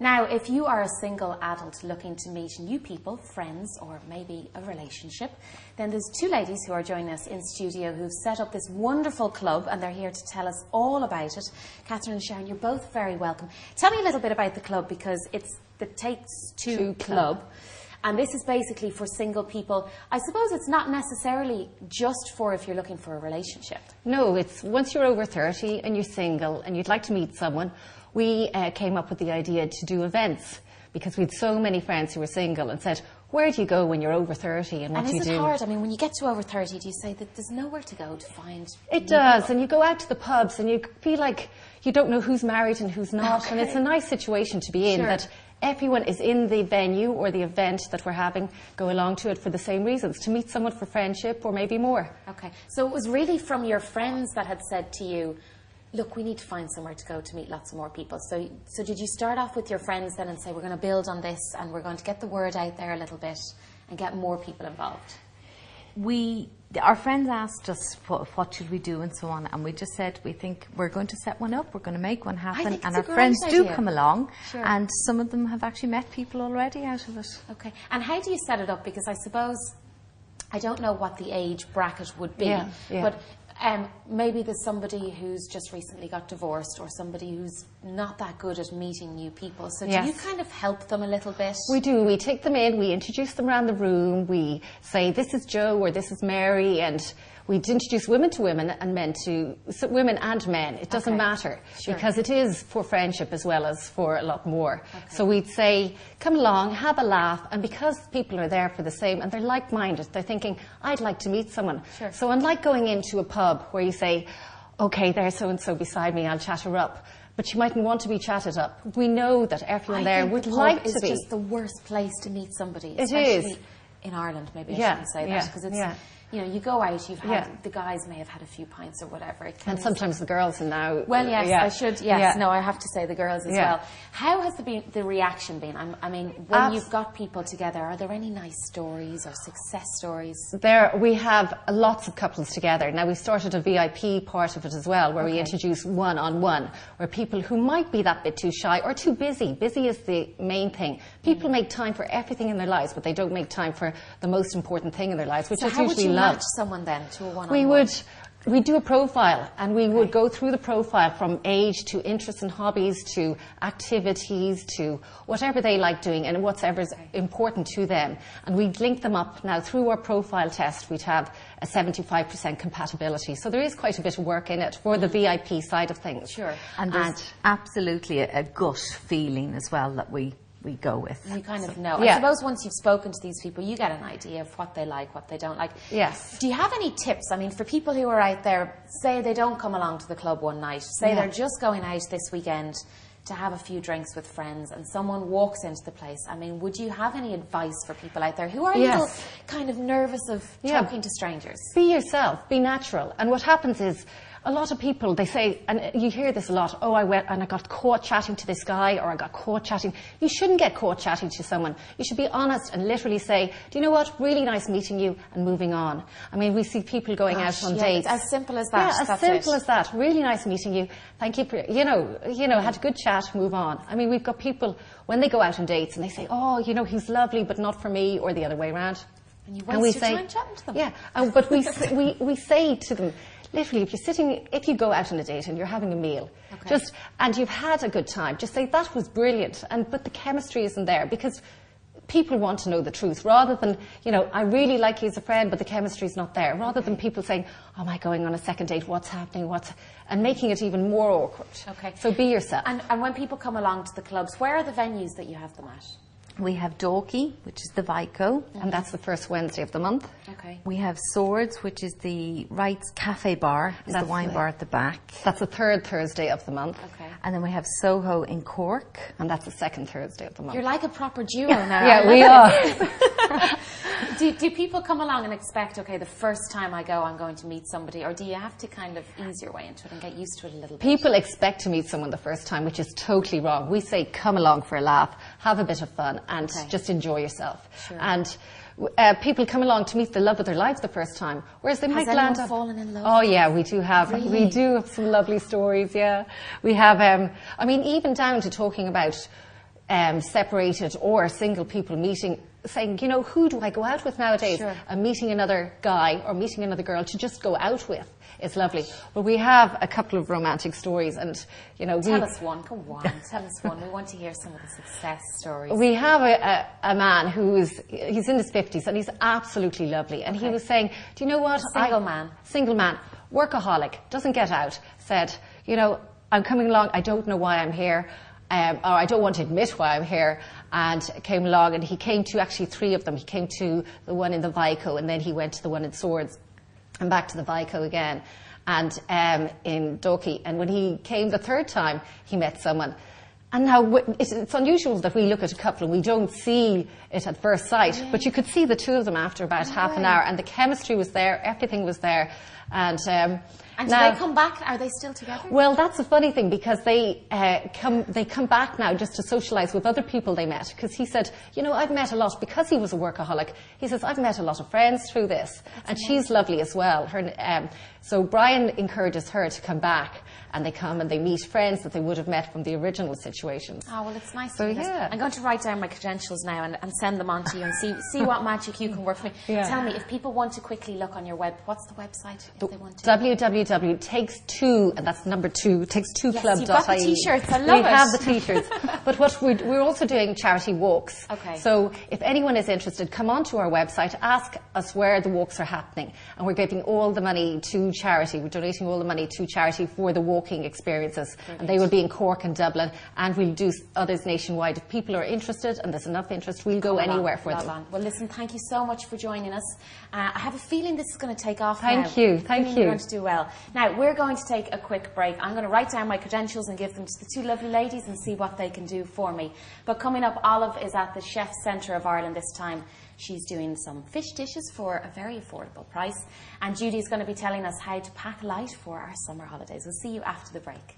Now, if you are a single adult looking to meet new people, friends, or maybe a relationship, then there's two ladies who are joining us in studio who've set up this wonderful club, and they're here to tell us all about it. Catherine and Sharon, you're both very welcome. Tell me a little bit about the club, because it's the Takes Two Club. And this is basically for single people. I suppose it's not necessarily just for if you're looking for a relationship. No, it's once you're over 30 and you're single and you'd like to meet someone, we came up with the idea to do events, because we had so many friends who were single and said, where do you go when you're over 30 and what do you do? And is it hard? I mean, when you get to over 30, do you say that there's nowhere to go to find... It does, and you go out to the pubs and you feel like you don't know who's married and who's not, and it's a nice situation to be in, that everyone is in the venue or the event that we're having, go along to it for the same reasons, to meet someone for friendship or maybe more. Okay, so it was really from your friends that had said to you, look, we need to find somewhere to go to meet lots more people. So did you start off with your friends then and say, we're going to build on this and we're going to get the word out there a little bit and get more people involved? Our friends asked us what should we do and so on, and we just said we think we're going to set one up, we're going to make one happen, and our friends do come along, and some of them have actually met people already out of it. Okay, and how do you set it up? Because I suppose, I don't know what the age bracket would be, but maybe there's somebody who's just recently got divorced or somebody who's not that good at meeting new people. So do you kind of help them a little bit? We do. We take them in, we introduce them around the room, we say this is Joe or this is Mary, and we'd introduce women to women and men to women and men. It doesn't matter, because it is for friendship as well as for a lot more. So we'd say, come along, have a laugh, and because people are there for the same and they're like-minded, they're thinking, I'd like to meet someone. So unlike going into a pub where you say, okay, there's so-and-so beside me, I'll chat her up, but you mightn't want to be chatted up. We know that everyone there would like to be. It's just the worst place to meet somebody. It is. In Ireland, maybe I shouldn't say that, because it's... You know, you go out, you've had, the guys may have had a few pints or whatever. And sometimes the girls are now... Well, yes, no, I have to say the girls as well. How has the reaction been? I mean, when you've got people together, are there any nice stories or success stories? We have lots of couples together. Now, we've started a VIP part of it as well, where we introduce one-on-one, where people who might be that bit too shy or too busy. Busy is the main thing. People make time for everything in their lives, but they don't make time for the most important thing in their lives, which is usually love. Match someone then to a one-on-one? We'd do a profile, and we would go through the profile from age to interests and hobbies to activities to whatever they like doing and whatever's important to them. And we'd link them up. Now, through our profile test, we'd have a 75% compatibility. So there is quite a bit of work in it for the VIP side of things. And there's absolutely a gut feeling as well that we go with. You kind of know. I suppose once you've spoken to these people, you get an idea of what they like, what they don't like. Yes. Do you have any tips? I mean, for people who are out there, say they don't come along to the club one night, say they're just going out this weekend to have a few drinks with friends, and someone walks into the place. I mean, would you have any advice for people out there who are a little kind of nervous of talking to strangers? Be yourself. Be natural. And what happens is, a lot of people, they say, and you hear this a lot, oh, I went and I got caught chatting to this guy, or I got caught chatting. You shouldn't get caught chatting to someone. You should be honest and literally say, do you know what, really nice meeting you, and moving on. I mean, we see people going out on dates. As simple as that. Yeah, as simple as that. Really nice meeting you. Thank you for, you know, had a good chat, move on. I mean, we've got people, when they go out on dates and they say, oh, you know, he's lovely, but not for me, or the other way around. And you waste your time chatting to them. Yeah, but we say to them, literally, if you go out on a date and you're having a meal, and you've had a good time, just say, that was brilliant, but the chemistry isn't there, because people want to know the truth, rather than, you know, I really like you as a friend, but the chemistry's not there, rather than people saying, oh, am I going on a second date, what's happening, and making it even more awkward. So be yourself. And when people come along to the clubs, where are the venues that you have them at? We have Dalkey, which is the Vico. And that's the first Wednesday of the month. We have Swords, which is the Wright's Cafe Bar, is the wine bar at the back. That's the third Thursday of the month. And then we have Soho in Cork. And that's the second Thursday of the month. You're like a proper duo now. Yeah, we are. Do people come along and expect, okay, the first time I go, I'm going to meet somebody, or do you have to kind of ease your way into it and get used to it a little bit? People expect to meet someone the first time, which is totally wrong. We say, come along for a laugh, have a bit of fun, and just enjoy yourself. And people come along to meet the love of their lives the first time, whereas they might land up... fallen in love? Oh yeah, we do have. We do have some lovely stories. Yeah, we have. I mean, even down to talking about separated or single people meeting, saying, you know, who do I go out with nowadays? Sure. And meeting another guy or meeting another girl to just go out with is lovely. But we have a couple of romantic stories, and you know, tell us one. Go on, tell us one. We want to hear some of the success stories. We have a man he's in his 50s, and he's absolutely lovely. And he was saying, do you know what? Single man, workaholic, doesn't get out. Said, you know, I'm coming along. I don't know why I'm here. Or I don't want to admit why I'm here, and came along, and he came to actually 3 of them. He came to the one in the Vico, and then he went to the one in Swords, and back to the Vico again, and in Dalkey. And when he came the 3rd time, he met someone. And now it's unusual that we look at a couple and we don't see it at first sight, but you could see the 2 of them after about half an hour, and the chemistry was there, everything was there, and do they come back? Are they still together? Well, that's a funny thing, because they come back now just to socialise with other people they met. Because he said, you know, I've met a lot, because he was a workaholic. He says, I've met a lot of friends through this, and she's lovely as well. So Brian encourages her to come back, and they come and they meet friends that they would have met from the original situations. Oh, well, it's nice to hear this. I'm going to write down my credentials now and send them on to you and see what magic you can work for me. Yeah. Tell me, if people want to quickly look on your web, what's the website if they want to? www.takes2, and that's number 2, takes2club.ie. You've got the T-shirts, I love it. We have the T-shirts. But what we're also doing charity walks. Okay. So if anyone is interested, come onto our website, ask us where the walks are happening, and we're giving all the money to charity. We're donating all the money to charity for the walking experiences. Brilliant. And they will be in Cork and Dublin, and we'll do others nationwide. If people are interested, and there's enough interest, we'll go anywhere for them. Well, listen, thank you so much for joining us. I have a feeling this is going to take off now. Thank you. You're going to do well. Now, we're going to take a quick break. I'm going to write down my credentials and give them to the 2 lovely ladies and see what they can do for me. But coming up, Olive is at the Chef's Centre of Ireland this time. She's doing some fish dishes for a very affordable price. And Judy's going to be telling us how to pack light for our summer holidays. We'll see you after the break.